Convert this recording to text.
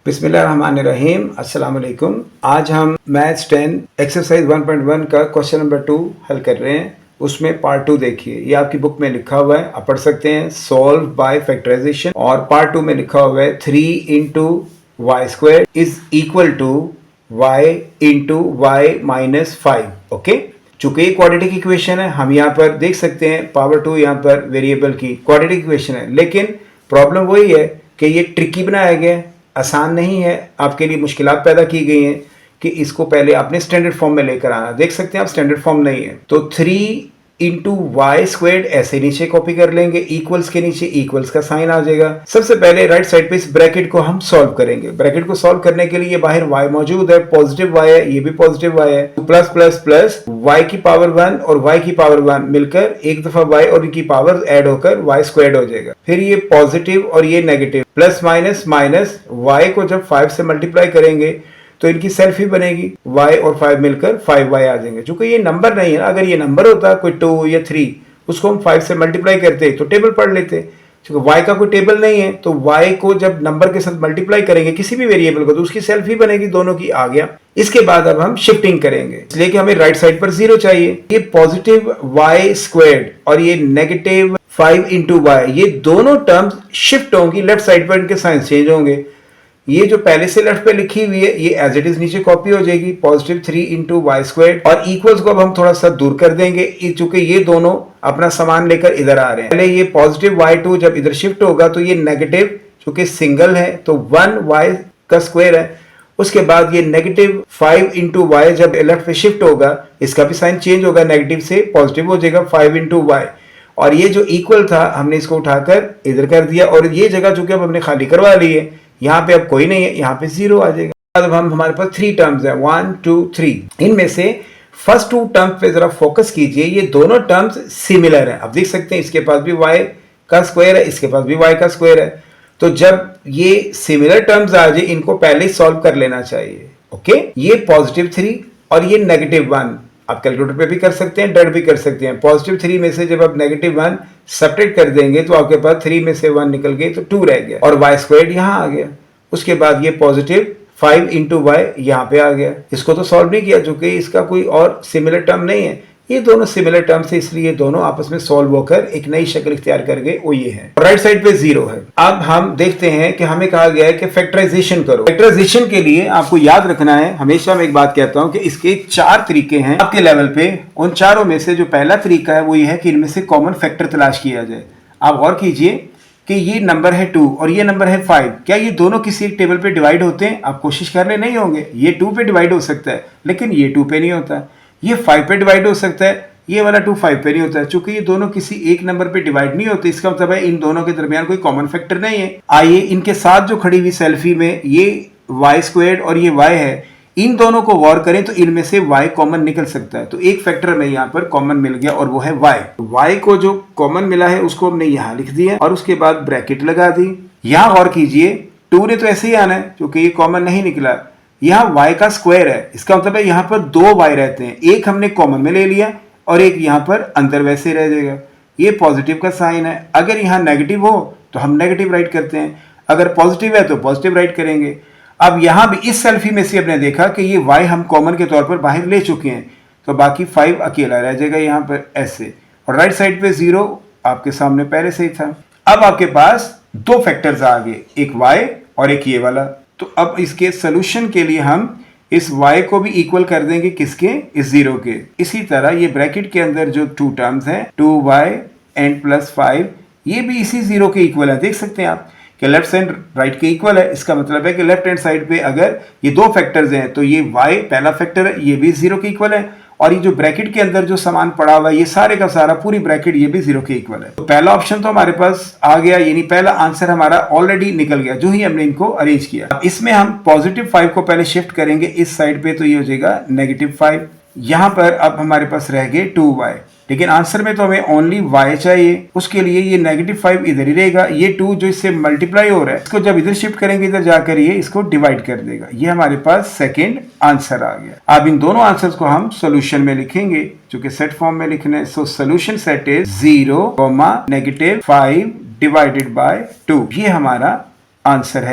बिस्मिल्लाहिर्रहमानिर्रहीम। अस्सलाम वालेकुम। आज हम मैथ्स 10 एक्सरसाइज 1.1 का क्वेश्चन नंबर 2 हल कर रहे हैं। उसमें पार्ट 2 देखिए, ये आपकी बुक में लिखा हुआ है, आप पढ़ सकते हैं। Solve by factorization. और पार्ट 2 में लिखा हुआ है 3 into Y square is equal to Y into Y minus 5। Okay, चूंकि ये क्वाड्रेटिक इक्वेशन है, हम यहाँ पर देख सकते हैं पावर 2 यहाँ पर वेरिएबल की क्वाड्रेटिक इक्वेशन है, लेकिन प्रॉब्लम वही है कि ये ट्रिकी बनाया गया है, आसान नहीं है, आपके लिए मुश्किलात पैदा की गई हैं कि इसको पहले आपने स्टैंडर्ड फॉर्म में लेकर आना। देख सकते हैं आप स्टैंडर्ड फॉर्म नहीं है, तो 3 इंटू वाई स्क्वेड ऐसे नीचे कॉपी कर लेंगे, इक्वल्स के नीचे इक्वल्स का साइन आ जाएगा। सबसे पहले राइट साइड पे इस ब्रैकेट को हम सॉल्व करेंगे। ब्रैकेट को सॉल्व करने के लिए बाहर y मौजूद है, पॉजिटिव y है, ये भी पॉजिटिव y है, प्लस प्लस प्लस y की पावर 1 और y की पावर 1 मिलकर एक दफा y और की पावर ऐड होकर y स्क्वायर्ड हो जाएगा। फिर ये पॉजिटिव और ये negative, plus minus minus, y को जब 5 से मल्टीप्लाई करेंगे तो इनकी सेल्फ ही बनेगी, y और 5 मिलकर 5y आ जाएंगे। चूंकि ये नंबर नहीं है, अगर ये नंबर होता कोई 2 या 3, उसको हम 5 से मल्टीप्लाई करते तो टेबल पढ़ लेते। क्योंकि y का कोई टेबल नहीं है, तो y को जब नंबर के साथ मल्टीप्लाई करेंगे किसी भी वेरिएबल को, तो उसकी सेल्फ ही बनेगी, दोनों की आ गया। इसके बाद अब हम शिफ्टिंग करेंगे, इसलिए कि हमें राइट साइड पर 0 चाहिए। ये पॉजिटिव y स्क्वायर्ड और ये नेगेटिव 5 इंटू वाई, ये दोनों टर्म्स शिफ्ट होंगी लेफ्ट साइड पर, इनके साइन चेंज होंगे। ये जो पहले से लेफ्ट पे लिखी हुई है ये एज इट इज नीचे कॉपी हो जाएगी, पॉजिटिव 3 इंटू वाई स्क्वायर, और इक्वल्स को अब हम थोड़ा सा दूर कर देंगे चूंकि ये दोनों अपना सामान लेकर इधर आ रहे हैं। पहले ये पॉजिटिव y2 जब इधर शिफ्ट होगा तो ये नेगेटिव, चूंकि सिंगल है तो 1y का स्क्वायर है। उसके बाद ये नेगेटिव 5 इंटू वाई जब लेफ्ट पे शिफ्ट होगा, इसका भी साइन चेंज होगा, नेगेटिव से पॉजिटिव हो जाएगा 5 इंटू वाई। और ये जो इक्वल था हमने इसको उठाकर इधर कर दिया, और ये जगह चूंकि अब हमने खाली करवा ली है, यहाँ पे अब कोई नहीं है, यहाँ पे 0 आ जाएगा। अब हम हमारे पास 3 टर्म्स है, 1 2 3। इनमें से फर्स्ट 2 टर्म्स पे जरा फोकस कीजिए, ये दोनों टर्म्स सिमिलर है। अब देख सकते हैं इसके पास भी y का स्क्वायर है, इसके पास भी y का स्क्वायर है, तो जब ये सिमिलर टर्म्स आ जाए इनको पहले ही सॉल्व कर लेना चाहिए। ओके, ये पॉजिटिव 3 और ये नेगेटिव 1, आप कैलकुलेटर पे भी कर सकते हैं, डट भी कर सकते हैं। पॉजिटिव 3 में से जब आप नेगेटिव 1 सब्ट्रैक्ट कर देंगे तो आपके पास 3 में से 1 निकल गए तो 2 रह गया, और वाई स्क्वायर्ड यहाँ आ गया। उसके बाद ये पॉजिटिव 5 इंटू वाई यहाँ पे आ गया। इसको तो सॉल्व नहीं किया क्योंकि इसका कोई और सिमिलर टर्म नहीं है, ये दोनों सिमिलर टर्म्स है, इसलिए दोनों आपस में सॉल्व होकर एक नई शक्ल इख्तियार कर गए, वो ये है। राइट साइड पे 0 है। अब हम देखते हैं कि हमें कहा गया है कि फैक्टराइजेशन करो। फैक्टराइजेशन के लिए आपको याद रखना है, हमेशा मैं एक बात कहता हूं कि इसके 4 तरीके हैं आपके लेवल पे। उन चारों में से जो पहला तरीका है वो ये है कि इनमें से कॉमन फैक्टर तलाश किया जाए। आप गौर कीजिए कि ये नंबर है 2 और ये नंबर है 5, क्या ये दोनों किसी एक टेबल पे डिवाइड होते हैं? आप कोशिश कर रहे नहीं होंगे। ये 2 पे डिवाइड हो सकता है, लेकिन ये 2 पे नहीं होता। ये 5 पे डिवाइड हो सकता है, ये वाला 2 5 पे नहीं होता है। चूंकि ये दोनों किसी एक नंबर पे डिवाइड नहीं होते, इसका मतलब है इन दोनों के दरमियान कोई कॉमन फैक्टर नहीं है। आइए इनके साथ जो खड़ी हुई सेल्फी में ये वाई स्क्वायर्ड और ये वाई है, इन दोनों को गौर करें तो इनमें से y कॉमन निकल सकता है। तो एक फैक्टर हमें यहाँ पर कॉमन मिल गया और वो है y को जो कॉमन मिला है उसको हमने यहाँ लिख दिया और उसके बाद ब्रैकेट लगा दी। यहाँ गौर कीजिए 2 ने तो ऐसे ही आना है क्योंकि ये कॉमन नहीं निकला। यहाँ y का स्क्वायर है, इसका मतलब है यहाँ पर 2 y रहते हैं, एक हमने कॉमन में ले लिया और एक यहाँ पर अंदर वैसे रह जाएगा। ये पॉजिटिव का साइन है, अगर यहाँ नेगेटिव हो तो हम नेगेटिव राइट करते हैं, अगर पॉजिटिव है तो पॉजिटिव राइट करेंगे। अब यहाँ भी इस सेल्फी में से हमने देखा कि ये y हम कॉमन के तौर पर बाहर ले चुके हैं, तो बाकी 5 अकेला रह जाएगा यहाँ पर ऐसे, और राइट साइड पे 0 आपके सामने पहले से ही था। अब आपके पास 2 फैक्टर्स आ गए, एक y और एक ये वाला। तो अब इसके सोल्यूशन के लिए हम इस y को भी इक्वल कर देंगे किसके? इस 0 के। इसी तरह ये ब्रैकेट के अंदर जो 2 टर्म्स हैं 2y एंड प्लस 5, ये भी इसी 0 के इक्वल है। देख सकते हैं आप कि लेफ्ट एंड राइट के इक्वल है। इसका मतलब है कि लेफ्ट हैंड साइड पे अगर ये 2 फैक्टर्स हैं तो ये y पहला फैक्टर है, ये भी 0 के इक्वल है, और ये जो ब्रैकेट के अंदर जो सामान पड़ा हुआ है ये सारे का सारा पूरी ब्रैकेट ये भी 0 के इक्वल है। तो पहला ऑप्शन तो हमारे पास आ गया, यानी पहला आंसर हमारा ऑलरेडी निकल गया जो ही हमने इनको अरेंज किया। अब इसमें हम पॉजिटिव 5 को पहले शिफ्ट करेंगे इस साइड पे, तो ये हो जाएगा नेगेटिव 5। यहाँ पर अब हमारे पास रह गए 2y, लेकिन आंसर में तो हमें ओनली y चाहिए। उसके लिए ये नेगेटिव 5 इधर ही रहेगा, ये 2 जो इससे मल्टीप्लाई हो रहा है इसको जब इधर शिफ्ट करेंगे इधर जाकर ये इसको डिवाइड कर देगा। ये हमारे पास सेकंड आंसर आ गया। अब इन दोनों आंसर्स को हम सॉल्यूशन में लिखेंगे, क्योंकि सेट फॉर्म में लिखने। So solution set is 0, -5 divided by 2। ये हमारा आंसर है।